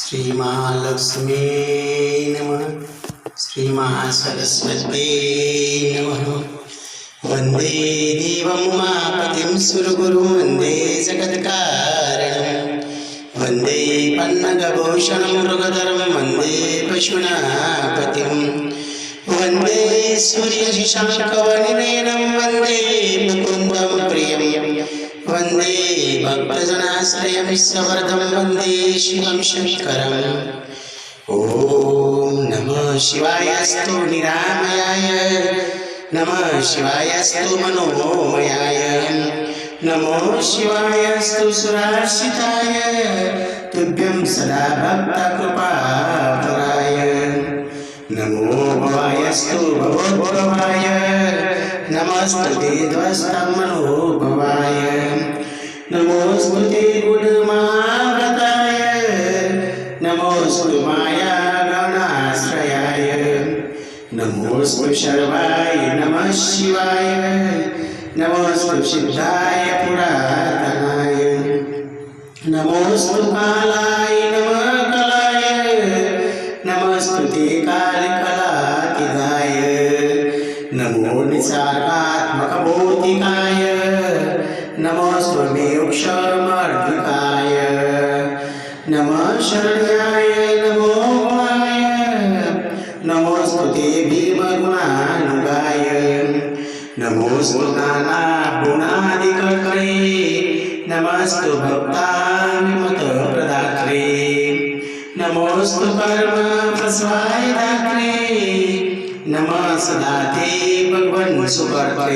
श्री महालक्ष्मी नमः। श्री महासरस्वती नमः। वंदे देवं उमापतिं सुरगुरुं वंदे जगत्कारणं वंदे पन्नगभूषणं मृगधरं वंदे पशुनापतिं वंदे सूर्यशशाङ्कवनिनयनं वंदे मुकुन्दं प्रियं वंदे भक्तजनाश्रयं सवर्धं वंदे शिवं शङ्करम्। ओम नमः शिवायस्तु निरामयाय नमः शिवायस्तु मनोमयाय नमो शिवायस्तु सुरार्चिताय तुभ्यं सदा भक्तकृपापराय नमो भवायस्तु भवोद्भवाय नमस्ते ध्वस्तमनोभवाय नमोस्तुते गुणमहाव्रताय नमोस्तु मायागणाश्रयाय नमोस्तु शर्वाय नमः शिवाय नमोस्तु सिद्धाय पुरातनाय नमोस्तु कालाय नमः कलाय नमोस्तु ते कालकलातिदाय नमो निसर्गात्मकभौतिकाय नमोस्तु मोक्षमर्धिकाय नमः शरण्याय नमो भवाय नमोस्तु ते भीमगुणानुगाय नमोस्तु नानागुणादिकर्त्रे नमस्तु भक्ताविमुक्तप्रदात्रे नमोस्तु परमप्रसादात्रे नमः सदा ते भगवन् सुकर्त्रे।